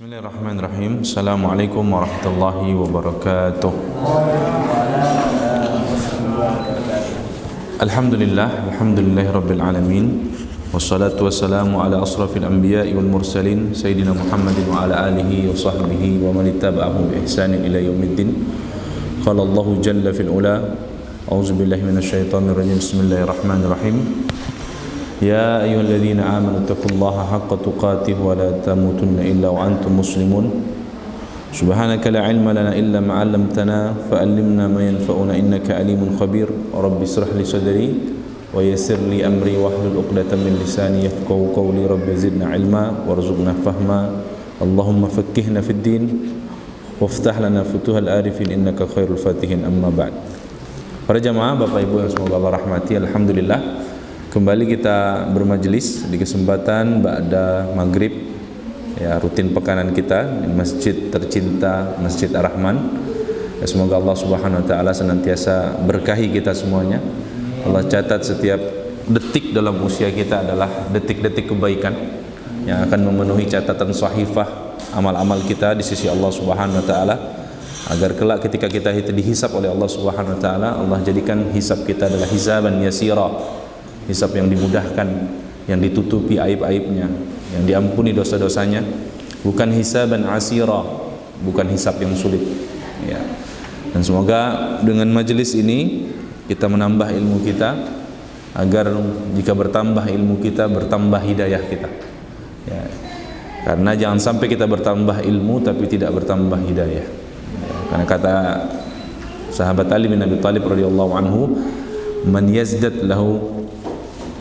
Bismillahirrahmanirrahim. Assalamualaikum warahmatullahi wabarakatuh. Alhamdulillahi rabbil alamin. Wassalatu wassalamu ala asrafil anbiya'i wal mursalin Sayyidina Muhammadin wa ala alihi wa sahbihi wa man ittaba'ahum bi ihsanin ila yaumiddin. Qala Allahu jalla fil ula. A'udzu billahi minasyaitonir rajim. Bismillahirrahmanirrahim. يا أيها الذين آمنوا اتقوا الله حق تقاته ولا تموتن إلا وأنتم مسلمون سبحانك لا علم لنا إلا ما علمتنا فعلمنا ما ينفعنا إنك عليم خبير رب اشرح لي صدري ويسر لي أمري واحلل عقدة من لساني يفقهوا قولي رب زدنا علما وارزقنا فهما اللهم فقهنا في الدين وافتح لنا فتوح العارفين إنك خير الفاتحين أما بعد. Para jamaah, Bapak Ibu yang semoga Allah rahmati, alhamdulillah kembali kita bermajelis di kesempatan ba'da maghrib, ya, rutin pekanan kita di masjid tercinta, Masjid Ar-Rahman. Ya, semoga Allah Subhanahu wa taala senantiasa berkahi kita semuanya. Allah catat setiap detik dalam usia kita adalah detik-detik kebaikan yang akan memenuhi catatan sahifah amal-amal kita di sisi Allah Subhanahu wa taala, agar kelak ketika kita dihisab oleh Allah Subhanahu wa taala, Allah jadikan hisab kita adalah hisaban yasira, hisab yang dimudahkan, yang ditutupi aib-aibnya, yang diampuni dosa-dosanya, bukan hisaban asira, bukan hisab yang sulit, ya. Dan semoga dengan majelis ini kita menambah ilmu kita, agar jika bertambah ilmu kita, bertambah hidayah kita, ya. Karena jangan sampai kita bertambah ilmu tapi tidak bertambah hidayah, ya. Karena kata sahabat Ali bin Abi Thalib radhiyallahu anhu, man yazdad lahu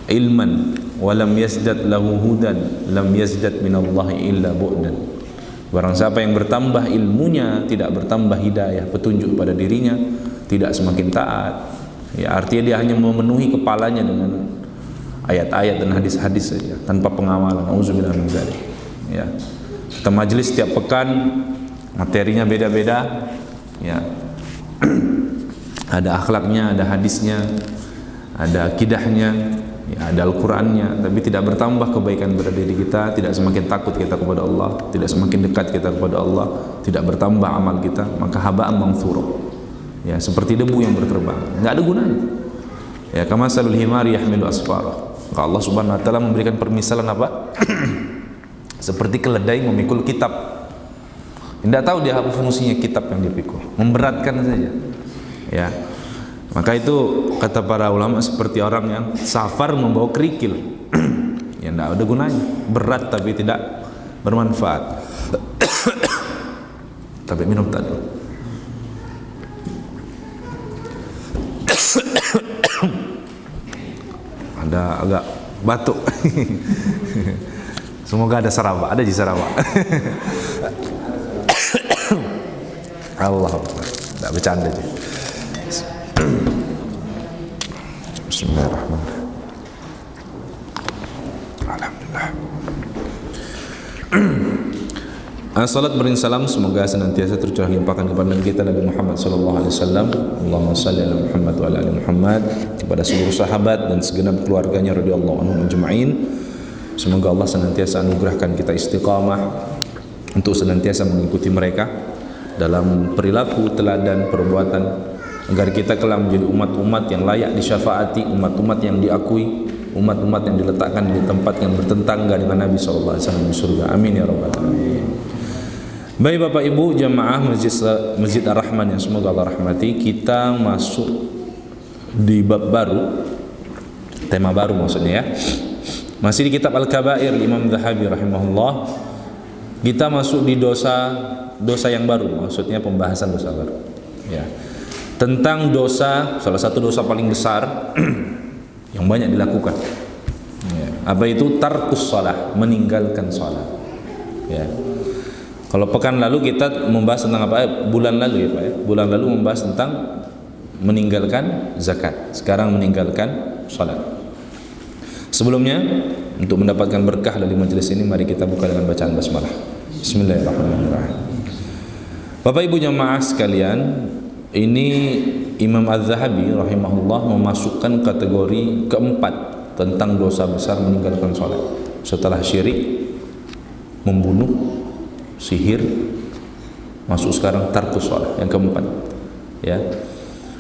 ilman walam yazdad lahu hudan lam yazdad minallahi illa bu'dan. Barang siapa yang bertambah ilmunya tidak bertambah hidayah, petunjuk pada dirinya, tidak semakin taat, ya, artinya dia hanya memenuhi kepalanya dengan ayat-ayat dan hadis-hadis saja tanpa pengamalan. Auzubillahi min dzalik, ya. Kita majelis setiap pekan, materinya beda-beda, ya. Ada akhlaknya, ada hadisnya, ada akidahnya, ya, ada Al-Qur'annya, tapi tidak bertambah kebaikan pada diri kita, tidak semakin takut kita kepada Allah, tidak semakin dekat kita kepada Allah, tidak bertambah amal kita, maka haba'an manthura, ya, seperti debu yang berterbang, enggak ada gunanya. Ya, kama salul himari yahmilu asfara. Maka Allah Subhanahu wa taala memberikan permisalan apa? Seperti keledai memikul kitab. Tidak tahu dia apa fungsinya kitab yang dipikul, memberatkan saja, ya. Maka itu kata para ulama seperti orang yang safar membawa kerikil, ya, tidak ada gunanya, berat tapi tidak bermanfaat. Tapi minum tadi. Ada agak batuk. Semoga ada Sarawak, ada di Sarawak. Allah, tidak bercanda sih. Bismillahirrahmanirrahim. Alhamdulillah. Assalat beriring salam semoga senantiasa tercurah limpahkan kepada kita Nabi Muhammad sallallahu alaihi wasallam. Allahumma shalli ala Muhammad wa ala ali Muhammad, kepada seluruh sahabat dan segenap keluarganya radhiyallahu anhum ajma'in. Semoga Allah senantiasa anugerahkan kita istiqamah untuk senantiasa mengikuti mereka dalam perilaku, teladan, perbuatan, agar kita kelak menjadi umat-umat yang layak disyafaati, umat-umat yang diakui, umat-umat yang diletakkan di tempat yang bertetangga dengan Nabi sallallahu alaihi wasallam di surga. Amin ya rabbal alamin. Baik Bapak Ibu jamaah Masjid Ar-Rahman yang semoga Allah rahmati, kita masuk di bab baru, tema baru maksudnya, ya. Masih di kitab Al-Kabair Imam Zahabi rahimahullah. Kita masuk di dosa yang baru, maksudnya pembahasan dosa baru, ya. Tentang dosa, salah satu dosa paling besar yang banyak dilakukan, ya. Apa itu? Tarkus shalah, meninggalkan shalat, ya. Kalau pekan lalu kita membahas tentang apa? Bulan lalu, ya Pak, ya. Bulan lalu membahas tentang meninggalkan zakat. Sekarang meninggalkan shalat. Sebelumnya, untuk mendapatkan berkah dari majelis ini, mari kita buka dengan bacaan basmalah. Bismillahirrahmanirrahim. Bapak Ibu jamaah sekalian, ini Imam Az-Zahabi rahimahullah memasukkan kategori keempat tentang dosa besar meninggalkan sholat setelah syirik, membunuh, sihir, masuk sekarang tarkus sholat yang keempat. Ya,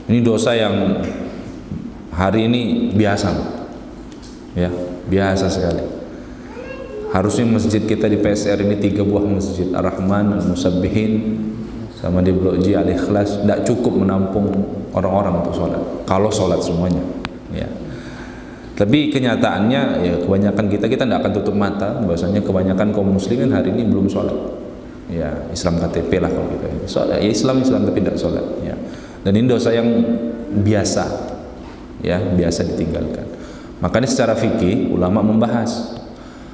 ini dosa yang hari ini biasa, ya biasa sekali. Harusnya masjid kita di PSR ini 3 buah masjid, Ar-Rahman, Al-Musabbihin, sama di Blok G Al-Ikhlas, tidak cukup menampung orang-orang untuk sholat. Kalau sholat semuanya, ya. Tapi kenyataannya ya kebanyakan kita tidak akan tutup mata bahwasanya kebanyakan kaum muslimin hari ini belum sholat. Ya Islam KTP lah kalau kita. Sholat, ya Islam tapi tidak sholat. Ya. Dan ini dosa yang biasa, ya biasa ditinggalkan. Makanya secara fikih ulama membahas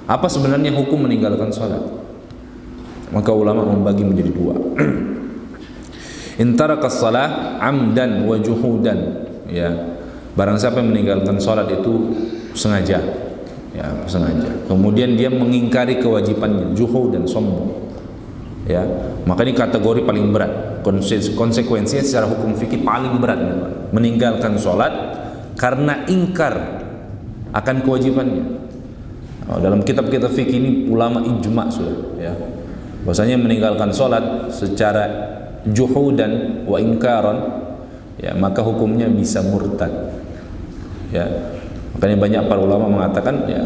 apa sebenarnya hukum meninggalkan sholat. Maka ulama membagi menjadi 2. Intarakas salah amdan wa juhudan, ya. Barang siapa yang meninggalkan sholat itu sengaja, ya sengaja. Kemudian dia mengingkari kewajibannya, juhud dan sombong, ya. Maka ini kategori paling berat. Konsekuensinya secara hukum fikih paling berat, meninggalkan sholat karena ingkar akan kewajibannya. Dalam kitab-kitab fikih ini ulama ijma sudah, ya. Bahwasanya meninggalkan sholat secara juhudan wa ingkaran, ya maka hukumnya bisa murtad. Ya, makanya banyak para ulama mengatakan ya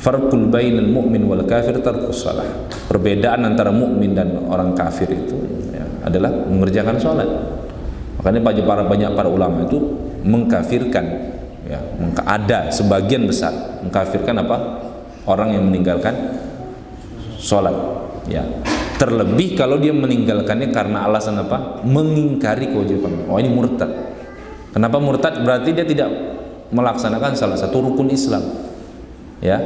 farqul bainal mu'min wal kafir tarkus shalah. Perbedaan antara mukmin dan orang kafir itu ya, adalah mengerjakan sholat. Makanya banyak para ulama itu mengkafirkan, ya, ada sebagian besar mengkafirkan apa? Orang yang meninggalkan sholat, ya. Terlebih kalau dia meninggalkannya karena alasan apa? Mengingkari kewajiban. Oh ini murtad. Kenapa murtad? Berarti dia tidak melaksanakan salah satu rukun Islam, ya.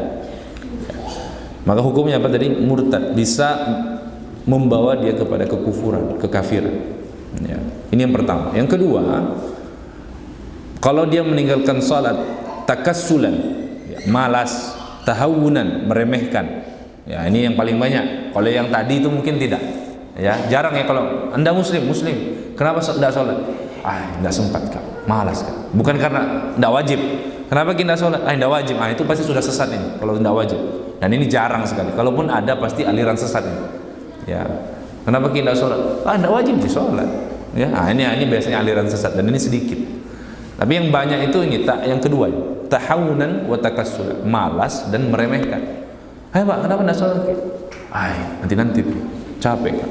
Maka hukumnya apa tadi? Murtad, bisa membawa dia kepada kekufuran, kekafiran, ya. Ini yang pertama. Yang kedua, kalau dia meninggalkan salat takassulan, ya, malas, tahawunan, meremehkan, ya ini yang paling banyak. Kalau yang tadi itu mungkin tidak, ya jarang ya. Kalau Anda muslim, kenapa tidak sholat? Tidak sempat kak, malas kak. Bukan karena tidak wajib. Kenapa kita sholat? Tidak wajib. Itu pasti sudah sesat ini. Kalau tidak wajib. Dan ini jarang sekali. Kalaupun ada pasti aliran sesat ini. Ya. Kenapa kita sholat? Tidak wajib di sholat. Ya. Ini biasanya aliran sesat dan ini sedikit. Tapi yang banyak itu ini yang kedua, tahawunan wa takassul, malas dan meremehkan. Hai Pak, kenapa tidak sholat? Nanti capek kan?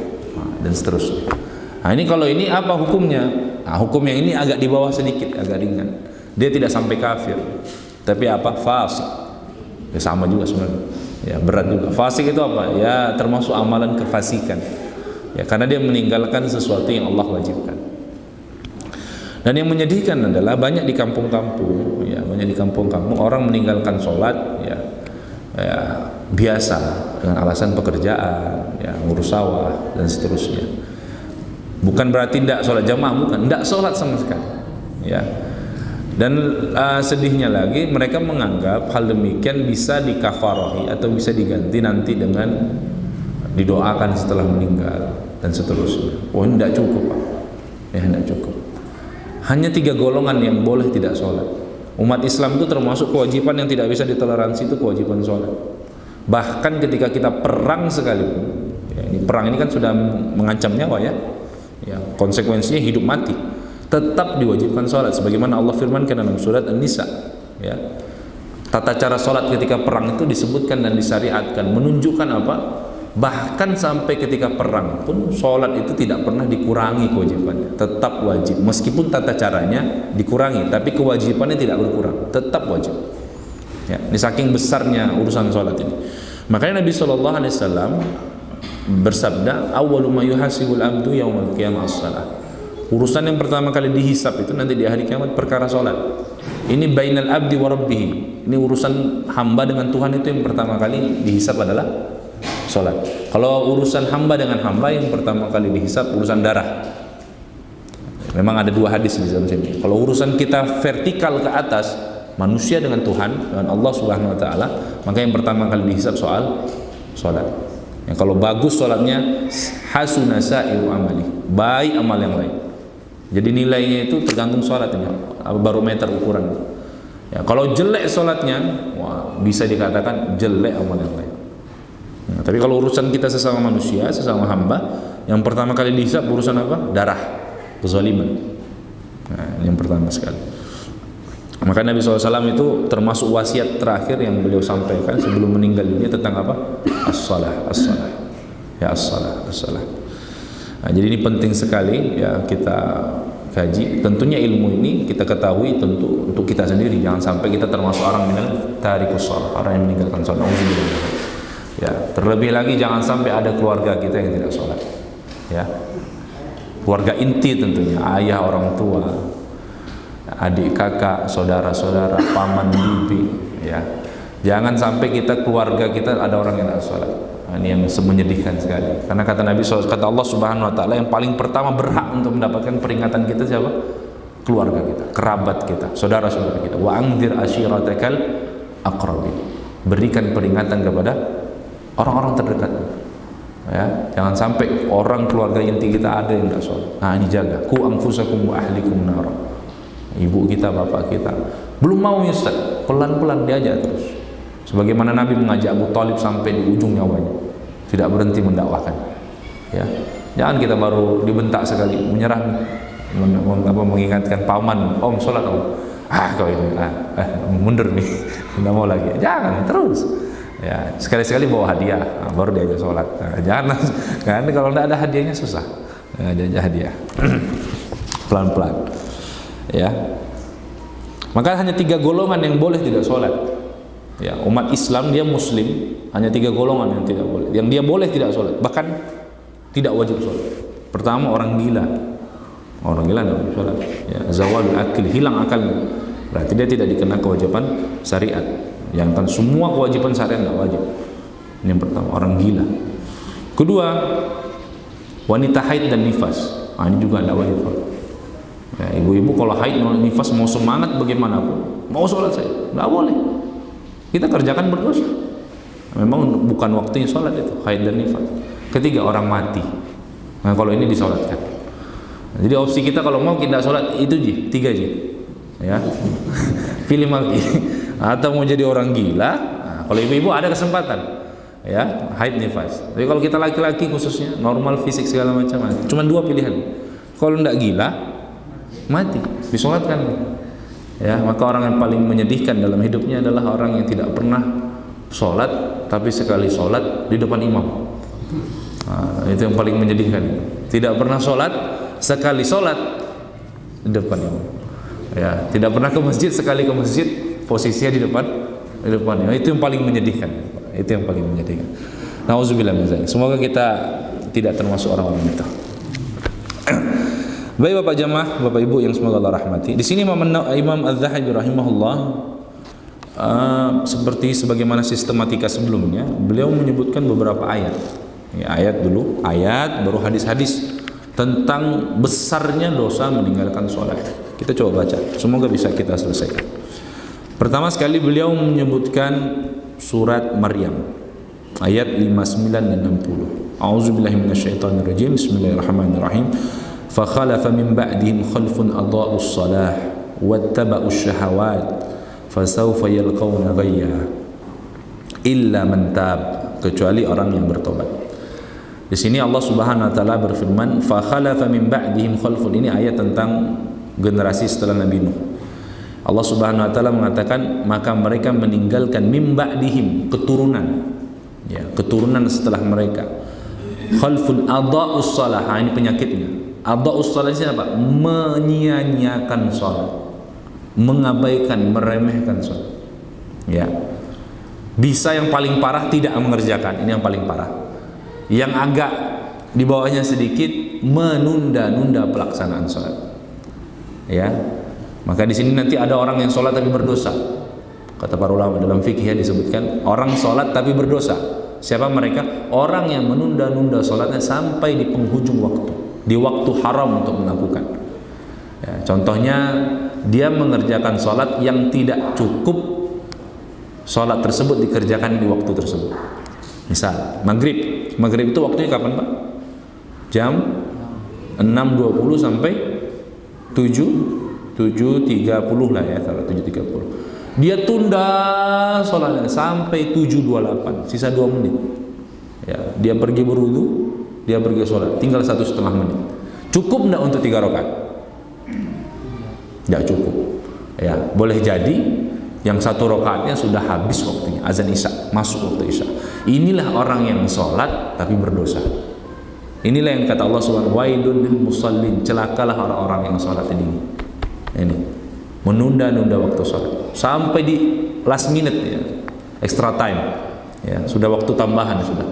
Dan seterusnya. Ini kalau ini apa hukumnya? Hukum yang ini agak di bawah sedikit, agak ringan. Dia tidak sampai kafir, tapi apa? Fasik. Ya sama juga sebenarnya. Ya berat juga. Fasik itu apa? Ya termasuk amalan kefasikan. Ya karena dia meninggalkan sesuatu yang Allah wajibkan. Dan yang menyedihkan adalah banyak di kampung-kampung, ya banyak di kampung-kampung orang meninggalkan sholat, ya biasa dengan alasan pekerjaan, ya ngurus sawah dan seterusnya. Bukan berarti tidak sholat jamaah, bukan, tidak sholat sama sekali, ya. Dan sedihnya lagi mereka menganggap hal demikian bisa dikafarahi atau bisa diganti nanti dengan didoakan setelah meninggal dan seterusnya. Oh ini tidak cukup Pak, ya tidak cukup. Hanya 3 golongan yang boleh tidak sholat. Umat Islam itu termasuk kewajiban yang tidak bisa ditoleransi, itu kewajiban sholat. Bahkan ketika kita perang sekalipun, ya, ini perang ini kan sudah mengancam nyawa, ya. Ya, konsekuensinya hidup mati, tetap diwajibkan sholat. Sebagaimana Allah firmankan dalam surat An-Nisa, ya. Tata cara sholat ketika perang itu disebutkan dan disyariatkan, menunjukkan apa? Bahkan sampai ketika perang pun sholat itu tidak pernah dikurangi kewajibannya, tetap wajib. Meskipun tata caranya dikurangi, tapi kewajibannya tidak berkurang, tetap wajib. Ya, ini saking besarnya urusan sholat ini. Makanya Nabi SAW bersabda, awwalu ma yuhasibul abdu yaumal qiyamah as-shalah. Urusan yang pertama kali dihisab itu nanti di hari kiamat perkara sholat. Ini bainal abdi wa rabbih. Ini urusan hamba dengan Tuhan, itu yang pertama kali dihisab adalah sholat. Kalau urusan hamba dengan hamba, yang pertama kali dihisab urusan darah. Memang ada 2 hadis di dalam sini. Kalau urusan kita vertikal ke atas, manusia dengan Tuhan, dengan Allah Subhanahu wa taala, maka yang pertama kali dihisab soal sholat. Yang kalau bagus sholatnya, hasuna sa'iru amali, baik amal yang lain. Jadi nilainya itu tergantung sholat ini, barometer ukuran. Ya, kalau jelek sholatnya, wah, bisa dikatakan jelek amal yang lain. Nah, tapi kalau urusan kita sesama manusia, sesama hamba, yang pertama kali dihisab urusan apa? Darah, kezaliman. Nah, yang pertama sekali. Maka Nabi SAW itu termasuk wasiat terakhir yang beliau sampaikan sebelum meninggal dunia tentang apa? As-salah, as-salah. Ya as-salah, as-salah. Nah, jadi ini penting sekali ya kita kaji. Tentunya ilmu ini kita ketahui tentu untuk kita sendiri. Jangan sampai kita termasuk orang yang tarikus shalah, orang yang meninggalkan salat. Ya, terlebih lagi jangan sampai ada keluarga kita yang tidak sholat. Ya, keluarga inti tentunya, ayah, orang tua, adik, kakak, saudara-saudara, paman, bibi. Ya, jangan sampai kita keluarga kita ada orang yang tidak sholat. Nah, ini yang menyedihkan sekali. Karena kata Nabi SAW, kata Allah Subhanahu Wa Taala, yang paling pertama berhak untuk mendapatkan peringatan kita siapa? Keluarga kita, kerabat kita, saudara-saudara kita. Wa anzir ashiratakal aqrabin. Berikan peringatan kepada orang-orang terdekat. Ya, jangan sampai orang keluarga inti kita ada yang tidak sholat. Nah, ini jaga. Ku anfusakum wa ahlikum nar. Ibu kita, bapak kita belum mau ya Ustaz, pelan-pelan diajak terus. Sebagaimana Nabi mengajak Abu Talib sampai di ujung nyawanya, tidak berhenti mendakwahkan. Ya, jangan kita baru dibentak sekali menyerah, mengingatkan paman, om sholat om. Kau ini, mundur nih, tidak mau lagi. Jangan terus. Ya, sekali-sekali bawa hadiah, baru diajak sholat. Jangan, karena kalau tidak ada hadiahnya susah. Diajak hadiah, pelan-pelan. Ya, maka hanya 3 golongan yang boleh tidak sholat. Ya, umat Islam dia Muslim, hanya 3 golongan yang tidak boleh. Yang dia boleh tidak sholat, bahkan tidak wajib sholat. Pertama, orang gila. Orang gila tidak wajib sholat. Ya, zawalul akil, hilang akalnya. Berarti dia tidak dikenakan kewajiban syariat. Yang kan semua kewajiban syariat tidak wajib. Ini yang pertama, orang gila. Kedua, wanita haid dan nifas. Ini juga tidak wajib sholat. Ya, ibu-ibu kalau haid dan nifas mau semangat bagaimanapun, mau sholat saya, tidak boleh. Kita kerjakan berdosa. Memang bukan waktunya sholat itu, haid dan nifas. Ketiga, orang mati. Nah, kalau ini disolatkan. Jadi opsi kita kalau mau kita sholat itu 3 ya. Pilih lagi. Atau mau jadi orang gila. Nah, kalau ibu-ibu ada kesempatan, ya, haid nifas. Tapi kalau kita laki-laki khususnya normal fisik segala macam, cuma 2 pilihan. Kalau tidak gila, mati, disolatkan. Ya, maka orang yang paling menyedihkan dalam hidupnya adalah orang yang tidak pernah sholat, tapi sekali sholat di depan imam. Nah, itu yang paling menyedihkan. Tidak pernah sholat, sekali sholat di depan imam. Ya, tidak pernah ke masjid, sekali ke masjid posisinya di depannya. Itu yang paling menyedihkan. Itu yang paling menyedihkan. Nauzubillah min dzalik. Semoga kita tidak termasuk orang-orang itu. Baik Bapak jamaah, Bapak Ibu yang semoga Allah rahmati. Di sini Imam Az-Zahabi rahimahullah seperti sebagaimana sistematika sebelumnya, beliau menyebutkan beberapa ayat. Ya, ayat dulu, ayat baru hadis-hadis tentang besarnya dosa meninggalkan sholat. Kita coba baca, semoga bisa kita selesaikan. Pertama sekali beliau menyebutkan surat Maryam ayat 59 dan 60. A'udzubillahi minasyaitonirrajim. Bismillahirrahmanirrahim. Fa khalafa min ba'dihim khalfun adaa'us shalah wattaba'us syahawat fasawfa yalqawna ghayya illa man tab, kecuali orang yang bertobat. Di sini Allah Subhanahu wa taala berfirman, fa khalafa min ba'dihim khalfun. Ini ayat tentang generasi setelah Nabi Nuh. Allah Subhanahu wa taala mengatakan, maka mereka meninggalkan min ba'dihim, keturunan. Ya, keturunan setelah mereka. Khalfun adaa'us shalah. Ini penyakitnya. Adaa'us shalah ini apa? Menyia-nyiakan salat. Mengabaikan, meremehkan salat. Ya. Bisa yang paling parah tidak mengerjakan, ini yang paling parah. Yang agak di bawahnya sedikit menunda-nunda pelaksanaan salat. Ya. Maka di sini nanti ada orang yang sholat tapi berdosa. Kata para ulama dalam fikih disebutkan orang sholat tapi berdosa. Siapa mereka? Orang yang menunda-nunda sholatnya sampai di penghujung waktu, di waktu haram untuk melakukan. Ya, contohnya dia mengerjakan sholat yang tidak cukup sholat tersebut dikerjakan di waktu tersebut. Misal maghrib itu waktunya kapan Pak? Jam 6.20 sampai 7.30 lah ya, kalau 7.30 dia tunda sholatnya sampai 7.28, sisa 2 menit Ya, dia pergi berwudu, dia pergi sholat, tinggal 1,5 menit. Cukup enggak untuk 3 rakaat? Enggak cukup. Ya, boleh jadi yang 1 rakaatnya sudah habis waktunya, azan Isya, masuk waktu Isya. Inilah orang yang sholat tapi berdosa. Inilah yang kata Allah Subhanahu wa ta'ala, wailun lil musallin, celakalah orang-orang yang sholat ini. Ini menunda-nunda waktu sholat sampai di last minute, ya, extra time, ya, sudah waktu tambahan sudah.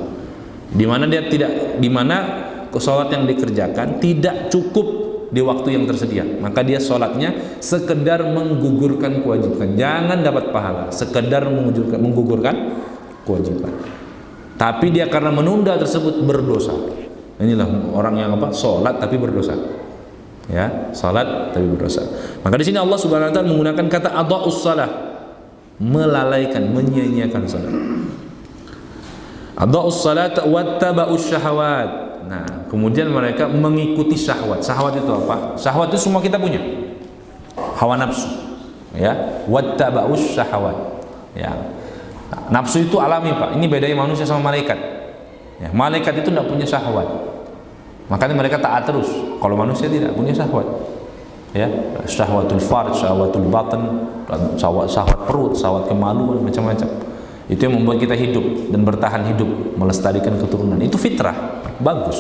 Di mana sholat yang dikerjakan tidak cukup di waktu yang tersedia, maka dia sholatnya sekedar menggugurkan kewajiban, jangan dapat pahala, sekedar menggugurkan kewajiban. Tapi dia karena menunda tersebut berdosa. Inilah orang yang sholat tapi berdosa. Ya, sholat tapi berdosa. Maka di sini Allah Subhanahu wa ta'ala menggunakan kata adha'us shalah, melalaikan, menyia-nyiakan salat. Adha'us salat wattaba'us syahawat. Nah, kemudian mereka mengikuti syahwat. Syahwat itu apa? Syahwat itu semua kita punya. Hawa nafsu. Ya, wattaba'us syahawat. Ya. Nafsu itu alami, Pak. Ini bedanya manusia sama malaikat. Ya, malaikat itu tidak punya syahwat. Makanya mereka taat terus. Kalau manusia tidak punya syahwat. Ya, syahwatul farj, syahwatul batin, syahwat perut, syahwat kemaluan, macam-macam. Itu yang membuat kita hidup dan bertahan hidup, melestarikan keturunan. Itu fitrah, bagus.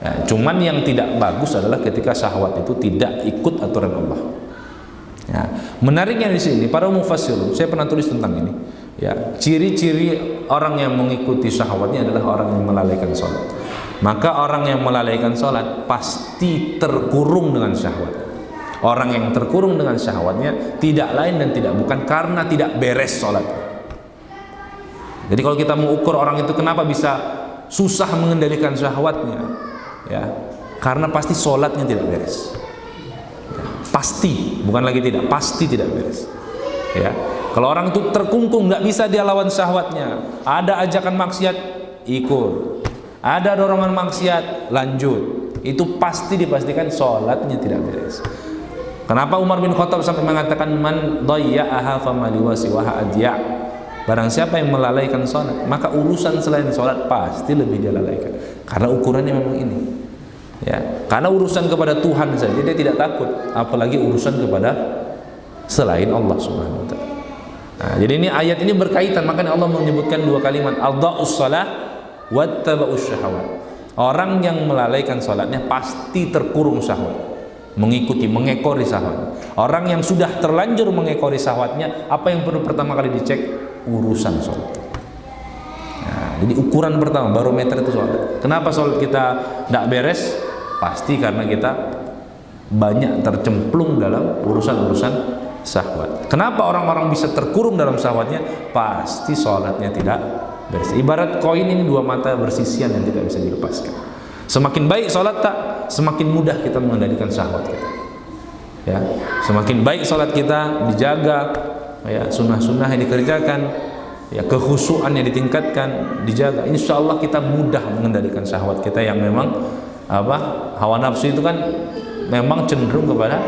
Ya, cuman yang tidak bagus adalah ketika syahwat itu tidak ikut aturan Allah. Ya, menariknya di sini para mufassirun, saya pernah tulis tentang ini. Ya, ciri-ciri orang yang mengikuti syahwatnya adalah orang yang melalaikan sholat. Maka orang yang melalaikan sholat pasti terkurung dengan syahwat. Orang yang terkurung dengan syahwatnya tidak lain dan tidak bukan karena tidak beres sholat. Jadi kalau kita mau ukur orang itu kenapa bisa susah mengendalikan syahwatnya, ya, karena pasti sholatnya tidak beres. Ya, pasti, bukan lagi tidak, pasti tidak beres. Ya, kalau orang itu terkungkung, nggak bisa dia lawan syahwatnya. Ada ajakan maksiat, ikut. Ada dorongan maksiat, lanjut. Itu pasti dipastikan sholatnya tidak beres. Kenapa Umar bin Khattab sampai mengatakan man dhayya'aha famali wasiwaha adya'. Barang siapa yang melalaikan sholat, maka urusan selain sholat pasti lebih dia lalaikan. Karena ukurannya memang ini. Ya, karena urusan kepada Tuhan saja dia tidak takut, apalagi urusan kepada selain Allah Subhanahu wa ta'ala. Nah, jadi ini ayat ini berkaitan, makanya Allah menyebutkan 2 kalimat, adha'us shalah wattaba'us syahawat. Orang yang melalaikan sholatnya pasti terkurung syahwat, mengikuti, mengekori syahwat. Orang yang sudah terlanjur mengekori syahwatnya, apa yang perlu pertama kali dicek? Urusan sholat. Nah, jadi ukuran pertama, barometer itu sholat. Kenapa sholat kita tidak beres? Pasti karena kita banyak tercemplung dalam urusan-urusan syahwat. Kenapa orang-orang bisa terkurung dalam syahwatnya? Pasti sholatnya tidak beres. Ibarat koin ini 2 mata bersisian yang tidak bisa dilepaskan. Semakin baik sholat tak, semakin mudah kita mengendalikan syahwat kita. Ya, semakin baik sholat kita dijaga, ya, sunnah-sunnah yang dikerjakan, ya, kekhusyuan yang ditingkatkan, dijaga, insya Allah kita mudah mengendalikan syahwat kita yang memang hawa nafsu itu kan memang cenderung kepada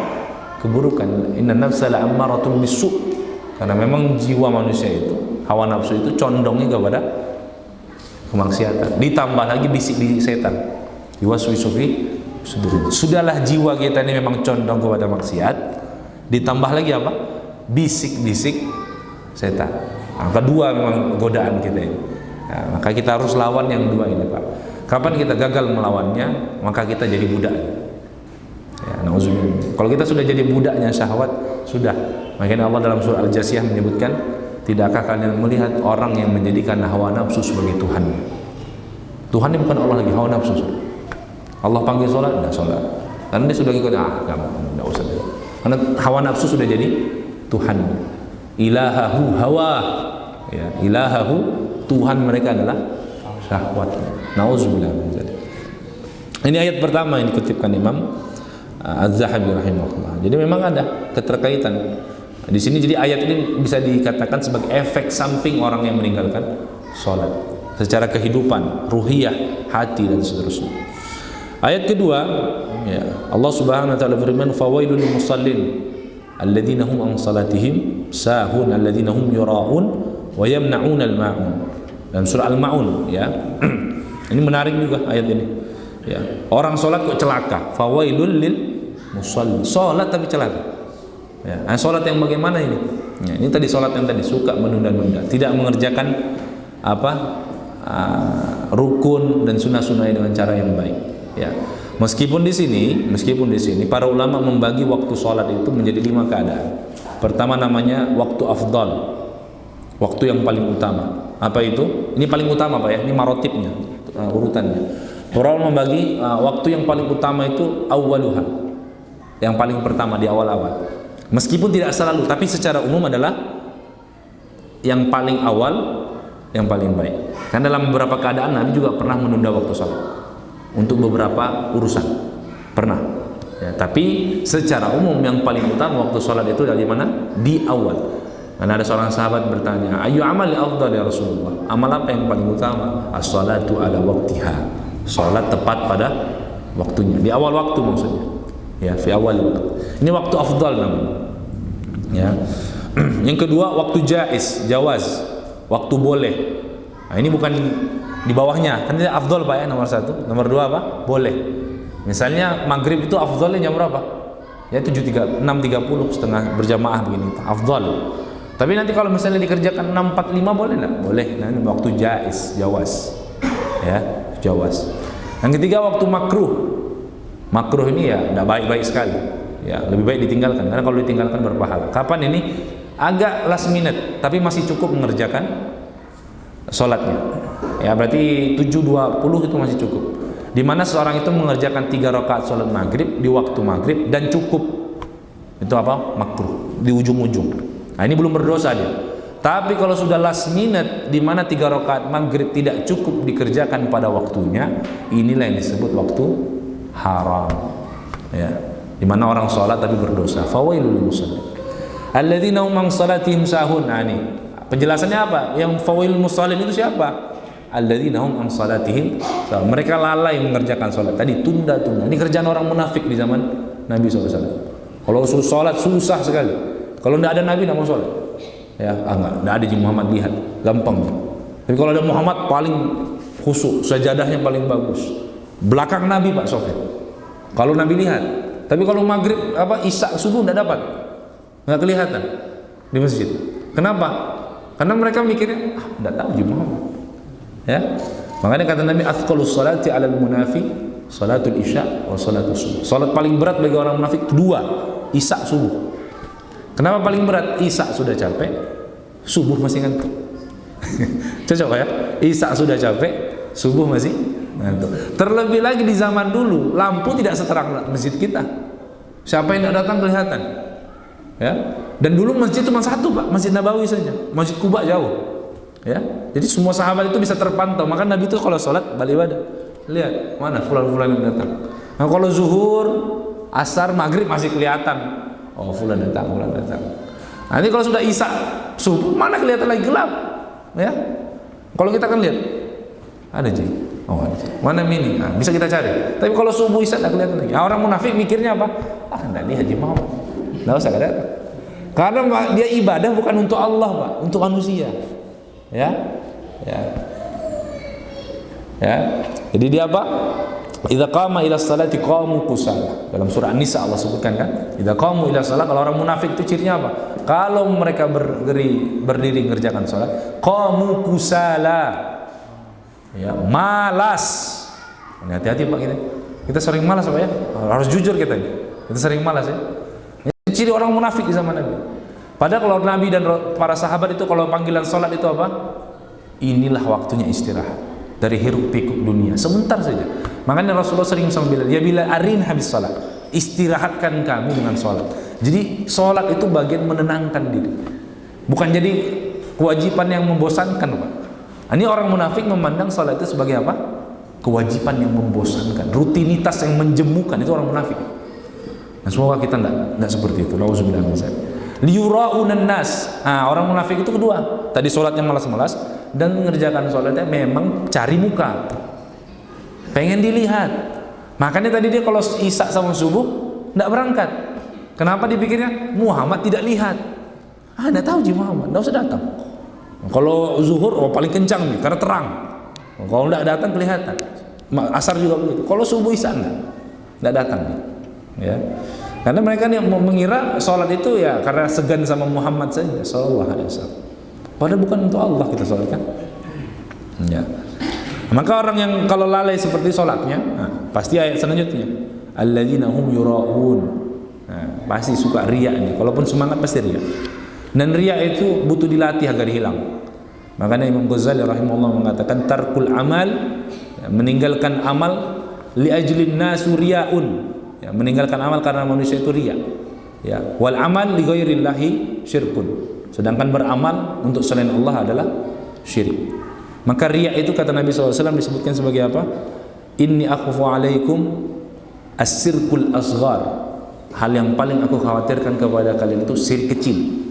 keburukan. Inna nafsa la'ammaratun bisu'. Karena memang jiwa manusia itu, hawa nafsu itu condongnya kepada kemaksiatan. Ditambah lagi bisik-bisik setan. Yuwaswisu fi sudur. Sudahlah jiwa kita ini memang condong kepada maksiat, ditambah lagi apa? Bisik-bisik setan. Nah, kedua memang godaan kita ini. Nah, maka kita harus lawan yang 2 ini, Pak. Kapan kita gagal melawannya, maka kita jadi budak. Ya, nauzubillah. Kalau kita sudah jadi budaknya syahwat, sudah. Makanya Allah dalam surah Al-Jasiyah menyebutkan, tidakkah kalian melihat orang yang menjadikan hawa nafsu sebagai Tuhan? Tuhan ini bukan Allah lagi, hawa nafsu. Allah panggil sholat, tidak sholat. Karena dia sudah ikut, kamu tidak usah. Karena hawa nafsu sudah jadi Tuhan. Ilahahu hawa, ya, ilahahu Tuhan mereka adalah syahwat. Nauzubillah. Ini ayat pertama yang dikutipkan Imam Az-Zahabi rahimahullah. Jadi memang ada keterkaitan di sini. Jadi ayat ini bisa dikatakan sebagai efek samping orang yang meninggalkan sholat secara kehidupan, ruhiyah, hati dan seterusnya. Ayat kedua, ya, Allah Subhanahu wa ta'ala berfirman, fawailul lil musallin alladzina hum an salatihim sahun alladzina hum yura'un wa yamna'un al-ma'un. dalam surah Al-Maun, ya. Ini menarik juga ayat ini. Ya, orang sholat kok celaka. Fawailul lil musalli. Sholat tapi celaka. Ya, sholat yang bagaimana ini? Ya, ini tadi sholat yang tadi suka menunda-nunda, tidak mengerjakan rukun dan sunnah-sunnah dengan cara yang baik. Ya, meskipun di sini para ulama membagi waktu sholat itu menjadi 5 keadaan. Pertama namanya waktu afdal, waktu yang paling utama. Apa itu? Ini paling utama Pak ya. Ini marotibnya, urutannya. Para ulama membagi waktu yang paling utama itu awwaluha, yang paling pertama di awal-awal. Meskipun tidak selalu, tapi secara umum adalah yang paling awal, yang paling baik. Karena dalam beberapa keadaan Nabi juga pernah menunda waktu sholat untuk beberapa urusan, pernah. Ya, tapi secara umum yang paling utama waktu sholat itu dari mana? Di awal. Karena ada seorang sahabat bertanya, ayu amali afdal ya Rasulullah? Amal apa yang paling utama? As-salatu ala waqtiha. Sholat tepat pada waktunya, di awal waktu maksudnya. Ya, fi awal waktu. Ini waktu afdal namanya. Ya. Yang kedua waktu jawaz, waktu boleh. Nah, ini bukan di bawahnya, kan ini afdal Pak ya, nomor 1. Nomor 2 apa? Boleh. Misalnya maghrib itu afdalnya jam berapa? Ya 6.30 setengah berjamaah begini, afdal. Tapi nanti kalau misalnya dikerjakan 6.45 boleh enggak? Boleh. Nah, ini waktu jawaz. Ya, jawaz. Yang ketiga waktu makruh. Makruh ini ya tidak baik-baik sekali. Ya, lebih baik ditinggalkan karena kalau ditinggalkan berpahala. Kapan ini? Agak last minute tapi masih cukup mengerjakan sholatnya. Ya, berarti 7.20 itu masih cukup. Di mana seorang itu mengerjakan 3 rakaat sholat maghrib di waktu maghrib dan cukup. Itu apa? Makruh. Di ujung-ujung. Nah, ini belum berdosa dia. Tapi kalau sudah last minute di mana 3 rakaat maghrib tidak cukup dikerjakan pada waktunya, inilah yang disebut waktu haram. Ya, di mana orang sholat tapi berdosa. Fawailul lil musallin alladzina hum an salatihim sahun. Nah, ini penjelasannya apa? Yang fawailul musallin itu siapa? Alladzina hum an salatihim sahun. Mereka lalai mengerjakan sholat. Tadi tunda-tunda. Ini kerjaan orang munafik di zaman Nabi SAW. Kalau sholat susah sekali. Kalau tidak ada Nabi tidak mau sholat. Ya, enggak ada di Muhammad, lihat gampang. Tapi kalau ada Muhammad paling khusyuk, sajadahnya paling bagus. Belakang Nabi Pak Sofyan. Kalau Nabi lihat. Tapi kalau maghrib isya subuh enggak dapat. Enggak kelihatan di masjid. Kenapa? Karena mereka mikirnya enggak tahu di Muhammad. Ya. Makanya kata Nabi athqalus salati 'alal munafiq salatul isya wa salatus subuh. Salat paling berat bagi orang munafik 2, isya subuh. Kenapa paling berat? Isya sudah capek, subuh masih ngantuk. Cocok ya? Isya sudah capek, subuh masih ngantuk. Terlebih lagi di zaman dulu, lampu tidak seterang masjid kita. Siapa yang tidak datang kelihatan. Ya. Dan dulu masjid cuma 1 Pak, Masjid Nabawi saja. Masjid Kuba jauh. Ya. Jadi semua sahabat itu bisa terpantau. Maka Nabi itu kalau sholat balik ibadah, lihat mana fulan-fulan yang datang. Nah, kalau zuhur, asar, maghrib masih kelihatan. Oh, fulan datang. Nanti kalau sudah isya subuh mana kelihatan lagi, gelap. Ya. Kalau kita kan lihat ada Ji. Oh, ada. Mana mini? Nah, bisa kita cari. Tapi kalau subuh isya tidak kelihatan lagi. Orang munafik mikirnya apa? Enggak lihat Haji Muhammad. Enggak usah datang. Karena dia ibadah bukan untuk Allah, Pak, untuk manusia. Ya. Jadi dia apa? Idza qama ila salati qamu kusala. Dalam surah An-Nisa Allah sebutkan kan, idza qamu ila salat, kalau orang munafik itu cirinya apa? Kalau mereka berdiri mengerjakan salat, qamu kusala. Ya, malas. Hati-hati Pak kita. Kita sering malas Pak ya. Harus jujur kita. Kita sering malas ya. Ini ciri orang munafik di zaman Nabi. Padahal kalau Nabi dan para sahabat itu kalau panggilan salat itu apa? Inilah waktunya istirahat dari hiruk pikuk dunia, sebentar saja. Makanya Rasulullah sering bilang, dia bilang arin habis salat, istirahatkan kami dengan salat. Jadi salat itu bagian menenangkan diri, bukan jadi kewajiban yang membosankan Pak. Ini orang munafik memandang salat itu sebagai apa? Kewajiban yang membosankan, rutinitas yang menjemukan. Itu orang munafik. Nah, semoga kita tidak seperti itu. Nauzubillah min dzalik. Liyura'unan nas. Nah, orang munafik itu kedua. Tadi salatnya malas-malas dan mengerjakan salatnya memang cari muka. Pengen dilihat. Makanya tadi dia kalau isya sama subuh tidak berangkat. Kenapa dipikirnya? Muhammad tidak lihat. Tidak tahu Ji Muhammad, tidak usah datang. Kalau zuhur, oh paling kencang nih, karena terang. Kalau tidak datang kelihatan. Asar juga begitu. Kalau subuh isya tidak datang nih. Ya. Karena mereka yang mengira sholat itu ya karena segan sama Muhammad saja, sallallahu alaihi wasallam. Padahal bukan untuk Allah kita sholat kan. Ya. Maka orang yang kalau lalai seperti sholatnya, pasti ayat selanjutnya, alladzina hum yura'un. Pasti suka riak nih. Kalaupun semangat pasti riak. Dan riak itu butuh dilatih agar hilang. Makanya Imam Ghazali rahimahullah mengatakan tarkul amal, meninggalkan amal li ajlin nasu ria'un, ya, meninggalkan amal karena manusia itu riya, ya, wal amal li ghairillahi syirkun, sedangkan beramal untuk selain Allah adalah syirik. Maka riya itu kata Nabi SAW disebutkan sebagai apa? Inni akhafu alaikum as-sirkul asghar, hal yang paling aku khawatirkan kepada kalian itu syirik kecil.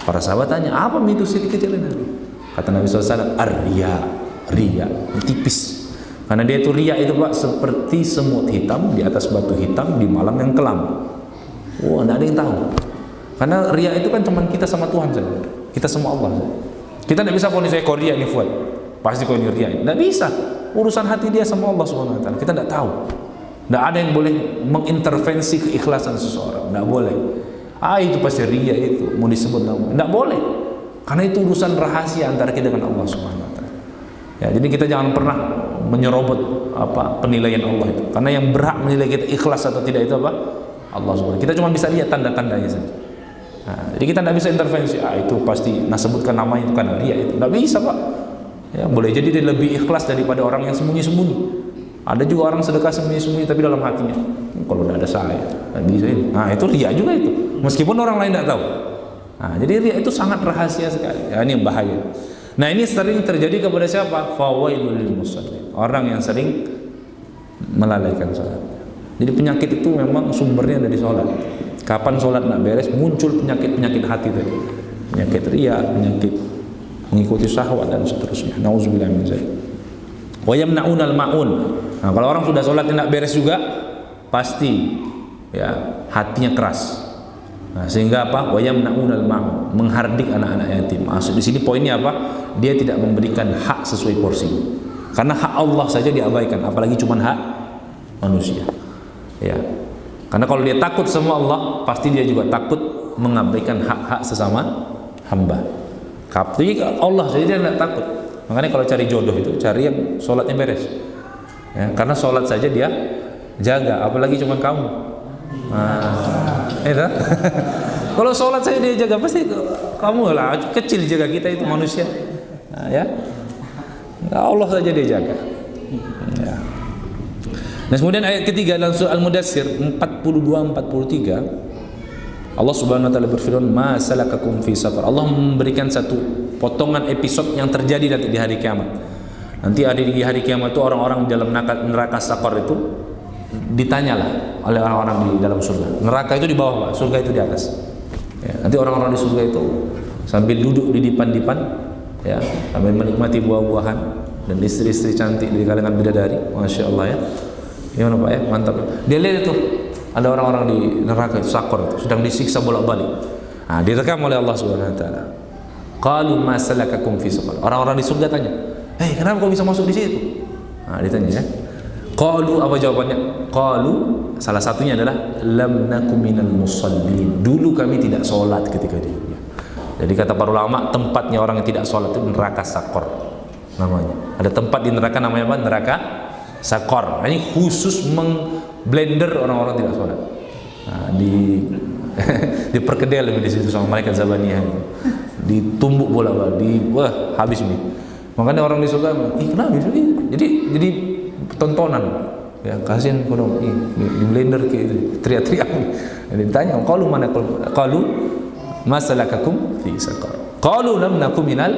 Para sahabat tanya, apa itu syirik kecil ini? Kata Nabi SAW, ar-riya, riya, tipis. Karena dia itu riya itu Pak seperti semut hitam di atas batu hitam di malam yang kelam. Wah, tidak ada yang tahu. Karena riya itu kan teman kita sama Tuhan saja. Kita sama Allah saja. Kita tidak bisa kondisi kau riya ini Fuad. Pasti kau ini riya. Tidak bisa. Urusan hati dia sama Allah Subhanahu Wa Taala. Kita tidak tahu. Tidak ada yang boleh mengintervensi keikhlasan seseorang. Tidak boleh. Itu pasti riya itu mau disebut nama. Tidak boleh. Karena itu urusan rahasia antara kita dengan Allah Subhanahu Wa Taala. Ya, jadi kita jangan pernah menyerobot penilaian Allah itu. Karena yang berhak menilai kita ikhlas atau tidak itu apa? Allah Subhanahu. Kita cuma bisa lihat tanda-tandanya saja. Jadi kita tidak bisa intervensi. Itu pasti sebutkan namanya itu karena riya itu. Tidak bisa Pak. Ya, boleh jadi dia lebih ikhlas daripada orang yang sembunyi-sembunyi. Ada juga orang sedekah sembunyi-sembunyi tapi dalam hatinya, kalau tidak ada saya, tidak bisa ini. Itu riya juga itu. Meskipun orang lain tidak tahu. Jadi riya itu sangat rahasia sekali. Ya, ini bahaya. Nah, ini sering terjadi kepada siapa? Fawailul lil musallin. Orang yang sering melalaikan salat. Jadi penyakit itu memang sumbernya dari salat. Kapan salat nak beres, muncul penyakit-penyakit hati tadi. Penyakit riya, penyakit mengikuti syahwat dan seterusnya. Nauzubillah min dzalik. Wa yamna'unal ma'un. Kalau orang sudah salat tidak beres juga, pasti ya hatinya keras. Sehingga apa? Wa yamna'unal ma'un, menghardik anak-anak yatim. Maksud di sini poinnya apa? Dia tidak memberikan hak sesuai porsi. Karena hak Allah saja diabaikan, apalagi cuma hak manusia. Ya. Karena kalau dia takut sama Allah, pasti dia juga takut mengabaikan hak-hak sesama hamba. Tapi Allah saja dia tidak takut. Makanya kalau cari jodoh itu cari yang sholatnya beres. Ya, karena sholat saja dia jaga, apalagi cuma kamu. Kalau sholat saya dia jaga, pasti kamu lah kecil jaga, kita itu manusia. Ya, Allah saja dia jaga. Ya. Nah, kemudian ayat ketiga dalam surah Al-Mudaththir 42-43, Allah Subhanahu Wa Taala berfirman, "Ma salakakum fi saqar." Allah memberikan satu potongan episode yang terjadi nanti di hari kiamat. Nanti ada di hari kiamat itu orang-orang di dalam neraka Saqar itu ditanyalah oleh orang-orang di dalam surga. Neraka itu di bawah, Pak, surga itu di atas. Ya, nanti orang-orang di surga itu sambil duduk di dipan-dipan, ya, sambil menikmati buah-buahan dan istri-istri cantik di kalangan bidadari, masya Allah ya. Gimana Pak ya, mantap. Dia lihat itu ada orang-orang di neraka Saqar itu sedang disiksa bolak-balik. Direkam oleh Allah Subhanahu Wa Taala. Qalu ma salakakum fi saqar. Orang-orang di surga tanya, kenapa kau bisa masuk di situ? Ditanya ya. Qalu, apa jawabannya? Qalu, salah satunya adalah lam nakum minal musallin. Dulu kami tidak sholat ketika di dunia. Jadi kata para ulama, tempatnya orang yang tidak sholat itu neraka Saqar namanya. Ada tempat di neraka namanya apa? Neraka Saqar. Ini khusus mengblender orang-orang tidak sholat. Diperkedel di situ sama malaikat Zabaniyah. Ditumbuk bola, habis nih. Makanya orang di surga, kenapa? Jadi tontonan, ya kasihan kalau di blender kayak itu teriak-teriak. Jadi ditanya, qalu mana qalu masalakakum fi saqar. Qalu lam nakum minal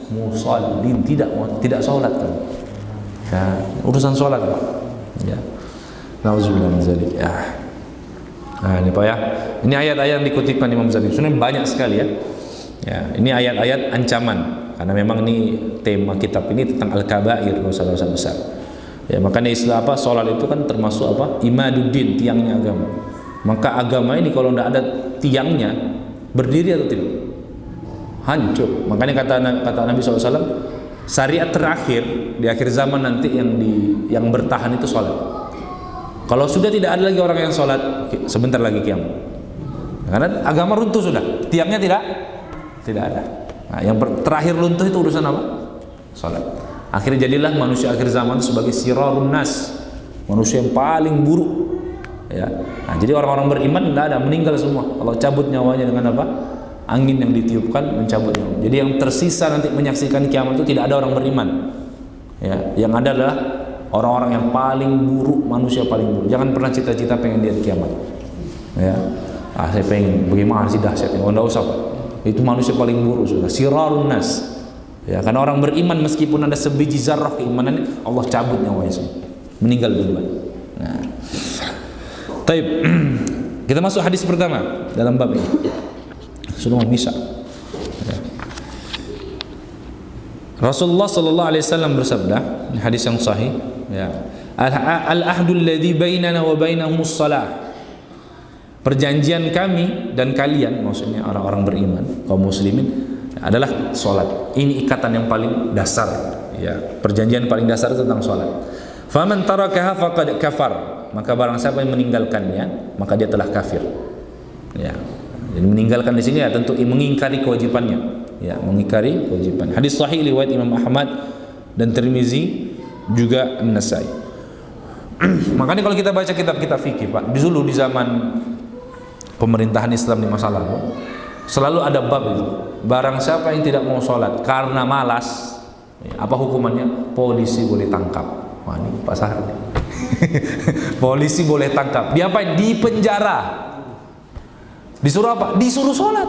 musallin, tidak salat kan. Ya, urusan salat Pak. Ya. Nauzubillah min dzalik. Ya. Ini Pak ya. Ini ayat-ayat yang dikutipkan Imam Ghazali. Sebenarnya banyak sekali ya. Ya, ini ayat-ayat ancaman karena memang ini tema kitab ini tentang al-kabair, dosa-dosa besar. Ya, makanya istilah salat itu kan termasuk imaduddin, tiangnya agama. Maka agama ini kalau tidak ada tiangnya, berdiri atau tidak? hancur. Makanya kata Nabi SAW, syariat terakhir di akhir zaman nanti yang bertahan itu sholat. Kalau sudah tidak ada lagi orang yang sholat, sebentar lagi kiamat. Karena agama runtuh sudah, tiangnya tidak ada. Nah, yang terakhir runtuh itu urusan apa? Sholat. Akhirnya jadilah manusia akhir zaman sebagai sirarun nas, manusia yang paling buruk. Ya. Nah, jadi orang-orang beriman tidak ada, meninggal semua. Allah cabut nyawanya dengan apa? Angin yang ditiupkan mencabut nyawa. Jadi yang tersisa nanti menyaksikan kiamat itu tidak ada orang beriman. Ya, yang ada adalah orang-orang yang paling buruk, manusia paling buruk. Jangan pernah cita-cita pengen lihat kiamat. Ya, saya pengen. Bagaimana sih dahsyatnya? Oh, enggak usah, Pak. Itu manusia paling buruk sudah. Sirarun nas. Ya, karena orang beriman meskipun ada sebiji zarrah keimanan, Allah cabut nyawanya semua. Meninggal duluan. Nah. Taib. Kita masuk hadis pertama dalam bab ini. Sudah mau misa. Ya. Rasulullah sallallahu alaihi wasallam bersabda, ini hadis yang sahih, ya. Al-ahdul ladzi bainana wa bainahumus shalah. Perjanjian kami dan kalian, maksudnya orang-orang beriman, kaum muslimin, adalah salat. Ini ikatan yang paling dasar, ya. Perjanjian paling dasar tentang salat. Faman tarakaha faqad kafar. Maka barang siapa yang meninggalkannya, maka dia telah kafir. Ya. Jadi meninggalkan di sini ya tentu mengingkari kewajibannya. Ya, mengingkari kewajiban. Hadis sahih riwayat Imam Ahmad dan Tirmizi juga An-Nasai. Makanya kalau kita baca kitab-kitab fikih, Pak, dulu di zaman pemerintahan Islam di masa lalu, selalu ada bab itu. Barang siapa yang tidak mau sholat karena malas, ya, apa hukumannya? Polisi boleh tangkap. Wah, ini pasarnya. Polisi boleh tangkap. Diapain? Di penjara. Disuruh apa? Disuruh sholat.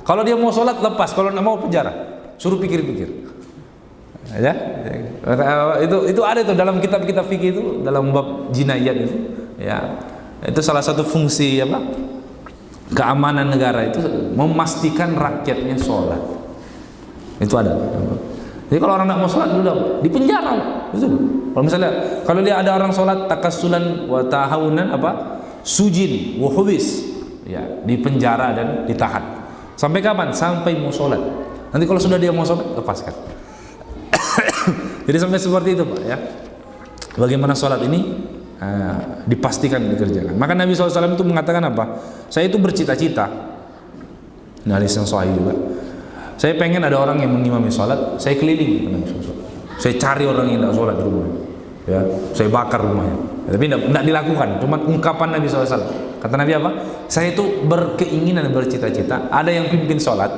Kalau dia mau sholat lepas, kalau nggak mau penjara. Suruh pikir-pikir. Ya, itu ada itu dalam kitab-kitab fikih itu, dalam bab jinayat itu. Ya, itu salah satu fungsi apa? Keamanan negara itu memastikan rakyatnya sholat. Itu ada. Jadi kalau orang nggak mau sholat dulu di penjara. Itu. Kalau misalnya kalau dia ada orang sholat takassulan wa tahawunan apa? Sujin wa hubis. Ya, di penjara dan ditahan. Sampai kapan? Sampai mau sholat. Nanti kalau sudah dia mau sholat, lepaskan. Jadi sampai seperti itu, Pak, ya. Bagaimana sholat ini dipastikan dikerjakan. Maka Nabi SAW itu mengatakan apa? Saya itu bercita-cita. Nah, hadis yang sahih juga. Saya pengen ada orang yang mengimami sholat, saya keliling. Saya cari orang yang tidak sholat di rumah. Ya, saya bakar rumahnya. Ya, tapi tidak dilakukan, cuma ungkapan Nabi SAW. Kata Nabi apa? Saya itu berkeinginan, bercita-cita ada yang pimpin sholat,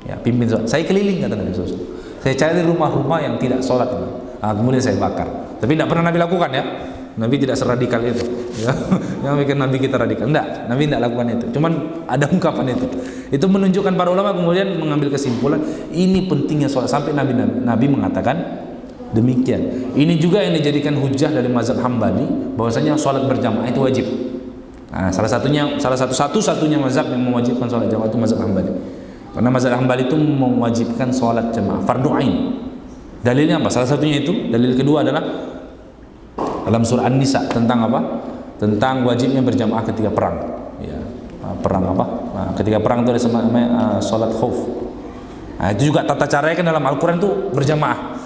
ya, pimpin sholat. Saya keliling, kata Nabi SAW. Saya cari rumah-rumah yang tidak sholat, kemudian saya bakar. Tapi tidak pernah Nabi lakukan, ya. Nabi tidak seradikal itu, ya. Yang bikin Nabi kita radikal. Tidak, Nabi tidak lakukan itu. Cuman ada ungkapan itu. Itu menunjukkan para ulama kemudian mengambil kesimpulan ini pentingnya sholat sampai Nabi mengatakan demikian. Ini juga yang dijadikan hujah dari mazhab Hambali bahwasanya sholat berjamaah itu wajib. Nah, satu-satunya mazhab yang mewajibkan sholat jamaah itu mazhab Hambali. Karena mazhab Hambali itu mewajibkan sholat jamaah fardu ain. Dalilnya apa? Salah satunya itu. Dalil kedua adalah dalam surah An-Nisa tentang apa? Tentang wajibnya berjamaah ketika perang. Ya, perang apa? Nah, ketika perang itu ada sholat khauf. Nah, itu juga tata caranya kan dalam Al-Quran itu berjamaah.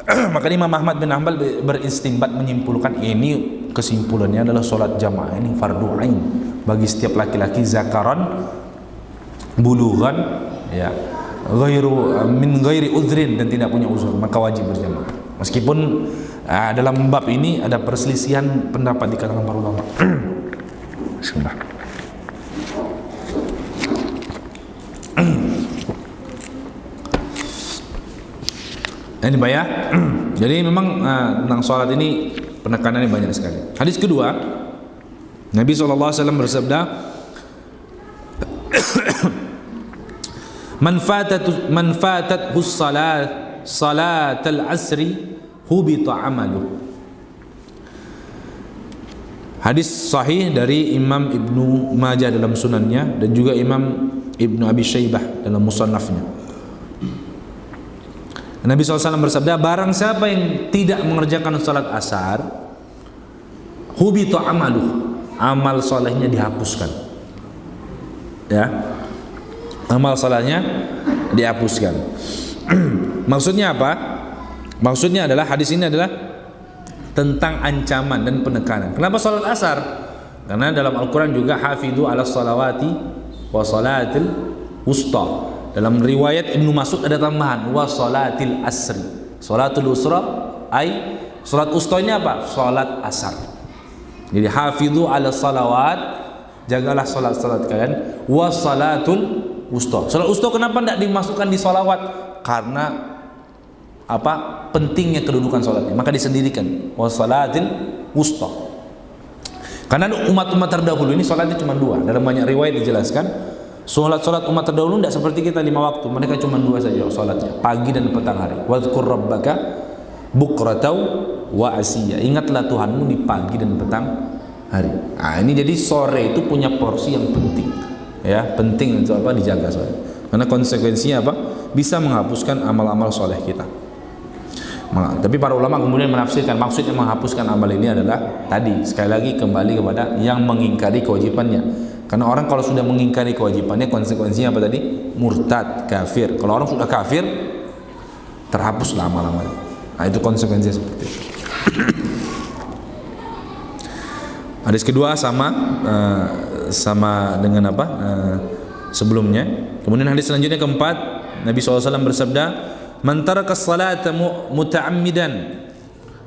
Maka Imam Ahmad bin Hanbal beristinbat menyimpulkan ini kesimpulannya adalah sholat jamaah ini fardu ain bagi setiap laki-laki zakaran bulughan, ya, min ghairi udhrin, dan tidak punya uzur, maka wajib berjamaah. Meskipun dalam bab ini ada perselisihan pendapat di kalangan para ulama. Bismillah. Ini Pak, ya. Jadi memang tentang sholat ini penekanannya banyak sekali. Hadis kedua, Nabi SAW bersabda, Man fatathu salat al-asri hubita amalu. Hadis sahih dari Imam Ibnu Majah dalam sunannya dan juga Imam Ibnu Abi Syaibah dalam musannafnya. Nabi SAW bersabda, barang siapa yang tidak mengerjakan salat asar, hubita amalu, amal solehnya dihapuskan. Ya, amal solehnya dihapuskan. Maksudnya apa? Maksudnya adalah hadis ini adalah tentang ancaman dan penekanan. Kenapa salat asar? Karena dalam Al-Quran juga hafidhu ala salawati wa salatil wusta. Dalam riwayat Ibnu Mas'ud ada tambahan wa salatil asri. Salatul usra ay salat usta ini apa? Salat asar. Jadi hafidhu ala salawat, jagalah salat-salat kalian, wa salatul wusta. Salat wusta kenapa tidak dimasukkan di salawat? Karena apa? Pentingnya kedudukan salatnya, maka disendirikan wa salatil wusta. Karena umat-umat terdahulu ini salatnya cuma dua. Dalam banyak riwayat dijelaskan salat umat terdahulu tidak seperti kita 5 waktu, mereka cuma 2 saja salatnya, pagi dan petang hari. Wadhkur rabbaka bukratan wa asiyya, ingatlah Tuhanmu di pagi dan petang hari. Nah, ini jadi sore itu punya porsi yang penting, ya, penting untuk apa? Dijaga sore. Karena konsekuensinya apa? Bisa menghapuskan amal-amal soleh kita. Tapi para ulama kemudian menafsirkan maksudnya menghapuskan amal ini adalah tadi, sekali lagi kembali kepada yang mengingkari kewajibannya. Karena orang kalau sudah mengingkari kewajibannya, konsekuensinya apa tadi? Murtad, kafir. Kalau orang sudah kafir, terhapuslah amal-amal. Nah, itu konsekuensinya seperti itu. Hadis kedua sama dengan apa? Sebelumnya. Kemudian hadis selanjutnya keempat, Nabi SAW bersabda, "Man taraka as-salata muta'ammidan."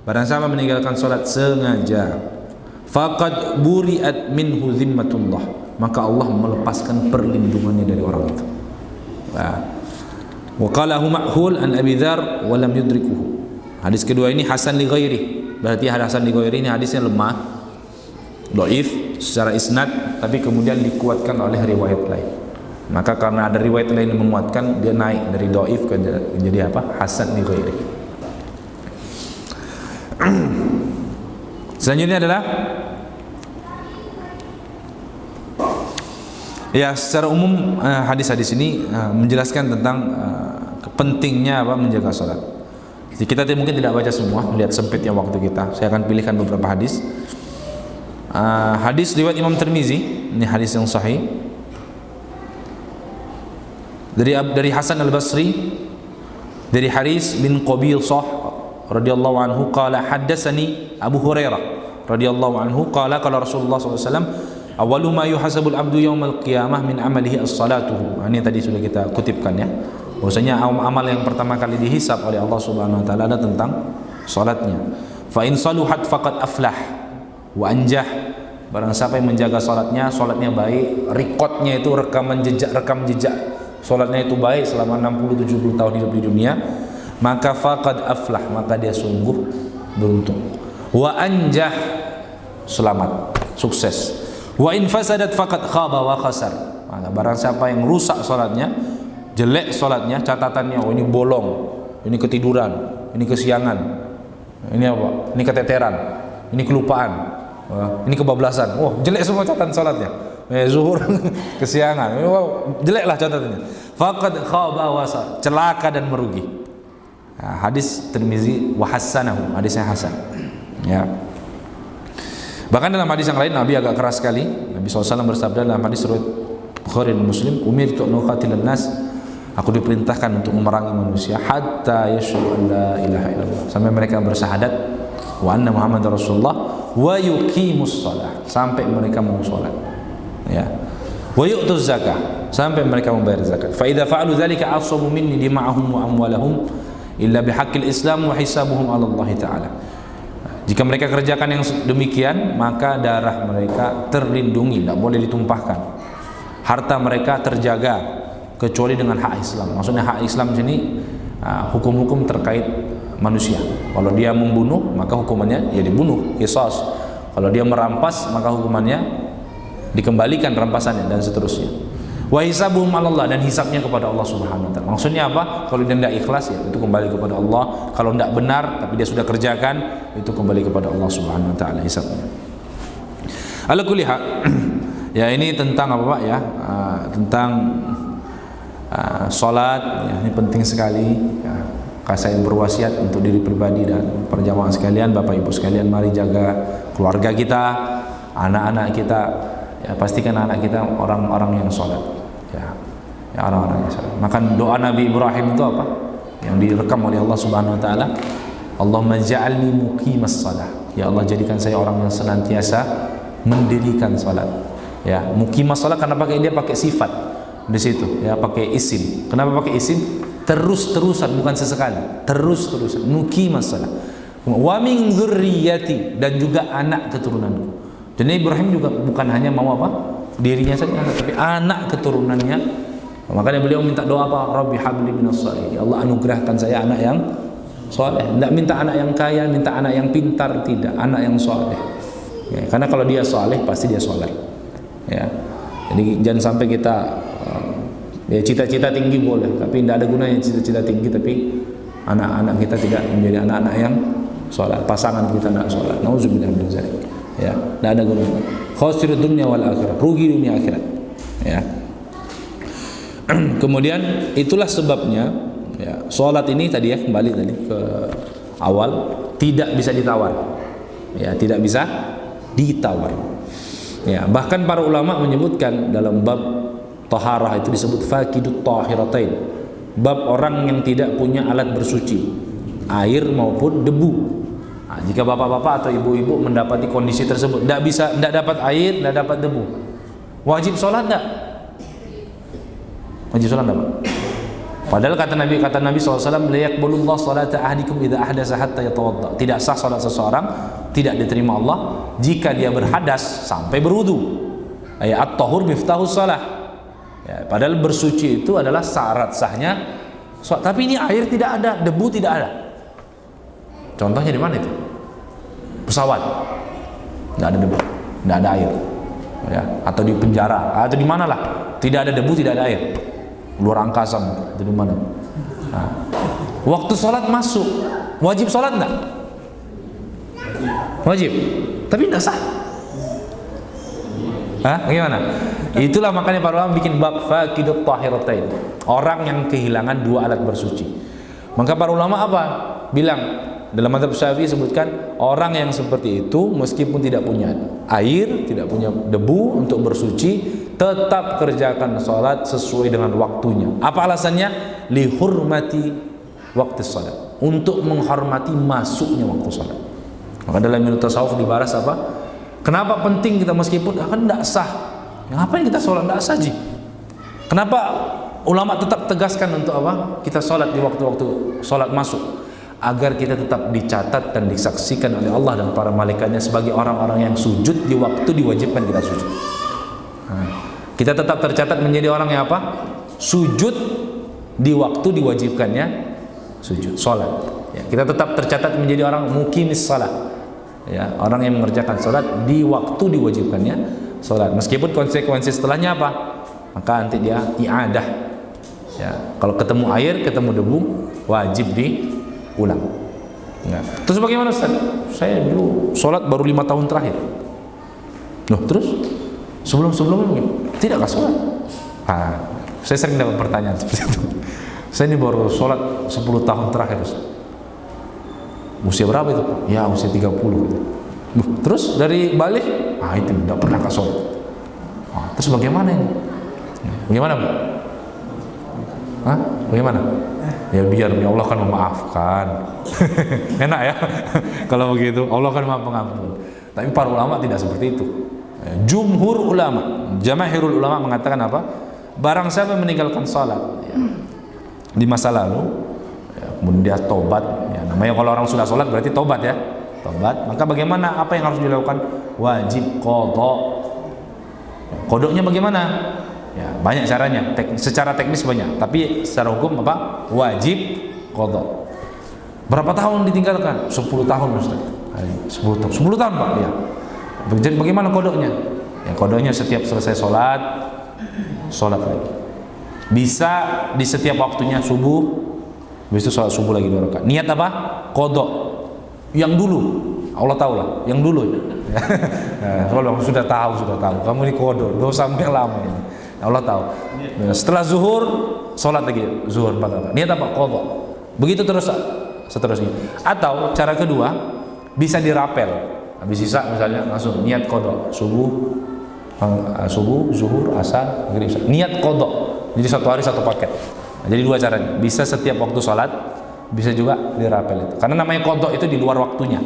Barang siapa meninggalkan salat sengaja, faqad buri'at minhu dhimmatullah, maka Allah melepaskan perlindungannya dari orang itu. Wa qalahu Ma'hul an Abi Dzar wa lam yudrikuhu. Hadis kedua ini hasan li ghairi. Berarti hasan li ghairi ini hadisnya lemah, dhaif secara isnad, tapi kemudian dikuatkan oleh riwayat lain. Maka karena ada riwayat lain yang menguatkan, dia naik dari dhaif ke jadi apa? Hasan li ghairi. Selanjutnya adalah ya, secara umum hadis-hadis ini menjelaskan tentang pentingnya apa? Menjaga salat. Jadi kita mungkin tidak baca semua, melihat sempitnya waktu kita. Saya akan pilihkan beberapa hadis. Hadis riwayat Imam Tirmizi, ini hadis yang sahih. Dari Hasan Al-Basri, dari Haris bin Qabisah radhiyallahu anhu qala haddatsani Abu Hurairah radhiyallahu anhu qala qala Rasulullah sallallahu alaihi wasallam awwalu ma yuhasabul abdu yaumal qiyamah min amalihi as-salatuhu. Ini tadi sudah kita kutipkan ya. Bahwasanya amal yang pertama kali dihisab oleh Allah Subhanahu wa taala adalah tentang salatnya. Fa in saluhat faqad aflah wa anjah. Barang siapa yang menjaga salatnya baik, rekodnya itu rekam jejak salatnya itu baik selama 60-70 tahun hidup di dunia, maka faqad aflah, maka dia sungguh beruntung. Wa anjah, selamat, sukses. Wa in fasadat faqad khaba wa khasar. Maka barang siapa yang rusak salatnya, jelek salatnya, catatannya, oh ini bolong, ini ketiduran, ini kesiangan, ini apa? Ini keteteran, ini kelupaan, ini kebablasan. Oh, jelek semua catatan salatnya. Zuhur kesiangan, jeleklah catatannya. Faqad khaba wa khasar, celaka dan merugi. Nah, hadis Tirmizi wa hasanahu, hadisnya hasan. Ya. Bahkan dalam hadis yang lain Nabi agak keras sekali. Nabi SAW bersabda dalam hadis riwayat Bukhari dan Muslim, umirtu an uqatilan nas, aku diperintahkan untuk memerangi manusia hatta yashhadu an la ilaha illallah, sampai mereka bersyahadat wa anna Muhammadar Rasulullah wa yuqimus shalah, sampai mereka mau salat. Ya. Wa yu'tuz zakah, sampai mereka membayar zakat. Fa idza fa'alu dzalika asabu minni dima'ahum wa amwalahum illa bihaqqil Islam wa hisabuhum 'ala Allah taala. Jika mereka kerjakan yang demikian, maka darah mereka terlindungi, tidak boleh ditumpahkan. Harta mereka terjaga kecuali dengan hak Islam. Maksudnya hak Islam di sini hukum-hukum terkait manusia. Kalau dia membunuh, maka hukumannya ya dibunuh, qisas. Kalau dia merampas, maka hukumannya dikembalikan rampasannya dan seterusnya. Wa hisabuhum 'ala Allah, dan hisabnya kepada Allah Subhanahu wa taala. Maksudnya apa? Kalau dia tidak ikhlas, ya itu kembali kepada Allah. Kalau tidak benar tapi dia sudah kerjakan, itu kembali kepada Allah Subhanahu wa taala hisabnya. Ala kulli hal, ya ini tentang apa Pak ya? Tentang salat, ya, ini penting sekali ya. Saya berwasiat untuk diri pribadi dan perjamaah sekalian, Bapak Ibu sekalian, mari jaga keluarga kita, anak-anak kita. Ya, pastikan anak kita orang-orang yang sholat. Ya. Ya, orang-orang yang saleh. Maka doa Nabi Ibrahim itu apa? Yang direkam oleh Allah Subhanahu wa taala, Allahumma ja'alni muqimas shalah. Ya Allah, jadikan saya orang yang senantiasa mendirikan salat. Ya, muqimas shalah karena dia pakai sifat di situ, ya, pakai isim. Kenapa pakai isim? Terus-terusan, bukan sesekali. Terus-terusan. Muqimas shalah. Wa min dzurriyyati, dan juga anak keturunanku. Jadi Ibrahim juga bukan hanya mau apa? Dirinya saja, tapi anak keturunannya. Makanya beliau minta doa apa? Rabbi habli minas shalihin. Ya Allah, anugerahkan saya anak yang soleh. Tidak minta anak yang kaya, minta anak yang pintar, tidak, anak yang soleh. Ya, karena kalau dia soleh pasti dia soleh. Ya, jadi jangan sampai kita ya cita-cita tinggi boleh, tapi tidak ada gunanya cita-cita tinggi tapi anak-anak kita tidak menjadi anak-anak yang soleh, pasangan kita tidak soleh. Nauzubillah min dzalik. Ya, tidak ada gunanya. Khasirud dunya wal akhirah, rugi dunia akhirat. Ya. Kemudian itulah sebabnya, ya, sholat ini tadi, ya, kembali tadi ke awal, tidak bisa ditawar. Ya, tidak bisa ditawar. Ya, bahkan para ulama menyebutkan dalam bab taharah itu disebut faqidut tahiratain, bab orang yang tidak punya alat bersuci, air maupun debu. Nah, jika bapak-bapak atau ibu-ibu mendapati kondisi tersebut, tidak dapat air, tidak dapat debu, wajib sholat tidak? Wajib sholat tidak? Padahal kata Nabi SAW, la yaqbalullahu salata ahadikum idza ahdasa hatta yatawadda. Tidak sah salat seseorang, tidak diterima Allah jika dia berhadas sampai berwudu. At-tahur miftahus shalah. Ya, padahal bersuci itu adalah syarat sahnya sholat. Tapi ini air tidak ada, debu tidak ada. Contohnya di mana itu? Pesawat, tidak ada debu, tidak ada air. Ya, atau di penjara, atau di mana lah, tidak ada debu, tidak ada air. Luar angkasa itu di mana? Nah, waktu sholat masuk, wajib sholat enggak? Wajib, tapi enggak sah. Hah? Bagaimana? Itulah makanya para ulama bikin bab faqidut tahiratain, orang yang kehilangan dua alat bersuci. Maka para ulama apa? Bilang dalam mazhab Syafi'i sebutkan orang yang seperti itu meskipun tidak punya air, tidak punya debu untuk bersuci, tetap kerjakan salat sesuai dengan waktunya. Apa alasannya? Lihurmati waktu salat, untuk menghormati masuknya waktu salat. Maka dalam ilmu tasawuf dibahas apa? Kenapa penting kita meskipun kan tidak sah? Ngapain kita salat tidak sah? Kenapa ulama tetap tegaskan untuk apa? Kita salat di waktu-waktu salat masuk, agar kita tetap dicatat dan disaksikan oleh Allah dan para malaikatnya sebagai orang-orang yang sujud di waktu diwajibkan kita sujud. Kita tetap tercatat menjadi orang yang apa? Sujud di waktu diwajibkannya sujud, salat. Ya, kita tetap tercatat menjadi orang muqimis salat. Ya, orang yang mengerjakan salat di waktu diwajibkannya salat. Meskipun konsekuensi setelahnya apa? Maka nanti dia i'adah. Ya, kalau ketemu air, ketemu debu, wajib diulang. Nah, terus bagaimana Ustaz? Saya dulu salat baru 5 tahun terakhir. Loh, terus sebelum-sebelumnya tidakkah sholat? Saya sering dapat pertanyaan seperti itu. Saya ini baru sholat 10 tahun terakhir. Usia berapa itu? Ya usia 30 gitu. Terus dari balik? Itu tidak pernah ke sholat. Terus bagaimana ini? Bagaimana? Bagaimana? Ya biar Allah kan memaafkan. Enak ya kalau begitu, Allah kan maha pengampun. Tapi para ulama tidak seperti itu. Jumhur ulama, jamaahirul ulama mengatakan apa? Barang siapa meninggalkan salat di masa lalu, kemudian dia tobat, namanya kalau orang sudah salat berarti tobat ya, tobat. Maka bagaimana? Apa yang harus dilakukan? Wajib qadha. Qadhanya bagaimana? Ya, banyak caranya. Secara teknis banyak, tapi secara hukum apa? Wajib qadha. Berapa tahun ditinggalkan? 10 tahun Ustaz. 10 tahun Pak, ya. Jadi bagaimana kodoknya? Ya, kodoknya setiap selesai sholat lagi. Bisa di setiap waktunya subuh, habis itu sholat subuh lagi 2 rakaat. Niat apa? Kodok. Yang dulu, Allah tahu lah. Yang dulu. Kalau sudah tahu. Kamu ini kodok, dosamu yang lama ini. Allah tahu. Setelah zuhur, sholat lagi zuhur 4 rakaat. Niat apa? Kodok. Begitu terus seterusnya. Atau cara kedua, bisa dirapel. Habis isya misalnya langsung niat qadha subuh, zuhur, asar, maghrib, niat qadha Jadi satu hari satu paket. Nah, jadi dua caranya. Bisa setiap waktu sholat, bisa juga dirapel itu. Karena namanya qadha itu di luar waktunya.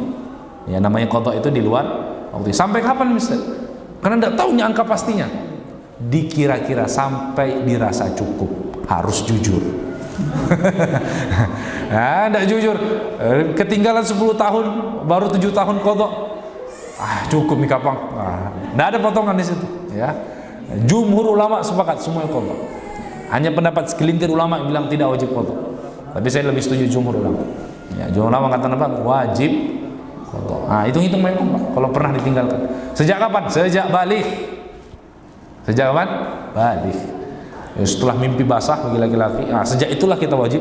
Ya, namanya qadha itu di luar waktu. Sampai kapan Mister? Karena tidak tahu angka pastinya. Dikira-kira sampai dirasa cukup. Harus jujur. Nah, tidak jujur. Ketinggalan 10 tahun, baru 7 tahun qadha. Cukup nih kapang. Tidak ada potongan di situ. Ya. Jumhur ulama sepakat semua qadha. Hanya pendapat segelintir ulama yang bilang tidak wajib qadha. Tapi saya lebih setuju jumhur ulama. Ya, jumhur ulama kata apa? Wajib qadha. Hitung-hitung memang Pak, kalau pernah ditinggalkan. Sejak kapan? Sejak balik. Sejak kapan? Balik. Ya, setelah mimpi basah bagi laki-laki. Sejak itulah kita wajib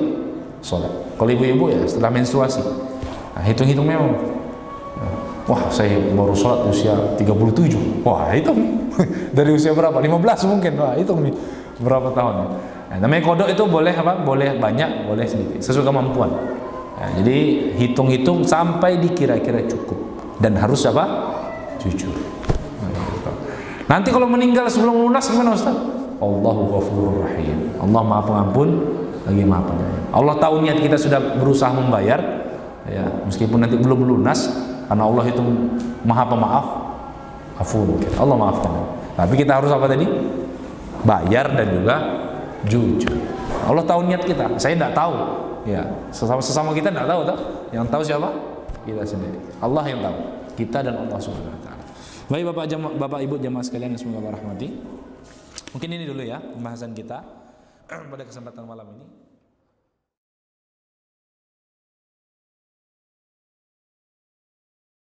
sholat. Kalau ibu-ibu ya setelah menstruasi. Hitung-hitung memang. Wah, saya baru sholat usia 37. Wah, hitung. Dari usia berapa? 15 mungkin. Wah, hitung nih. Berapa tahun? Namanya qadha itu boleh apa? Boleh banyak, boleh sedikit, sesuai kemampuan. Jadi hitung-hitung sampai dikira-kira cukup dan harus apa? Jujur. Nanti kalau meninggal sebelum lunas gimana Ustaz? Allahu Ghafurur Rahim. Allah Maha Pengampun lagi Maha Penyayang. Allah tahu niat kita sudah berusaha membayar, ya meskipun nanti belum lunas, karena Allah itu Maha Pemaaf, Ghafur. Allah maafkan. Tapi kita harus apa tadi? Bayar dan juga jujur. Allah tahu niat kita. Saya tidak tahu. Ya, sesama kita tidak tahu, Yang tahu siapa? Kita sendiri. Allah yang tahu. Kita dan Allah Subhanahu wa taala. Baik Bapak Ibu jamaah sekalian yang semoga Allah rahmati. Mungkin ini dulu ya pembahasan kita pada kesempatan malam ini.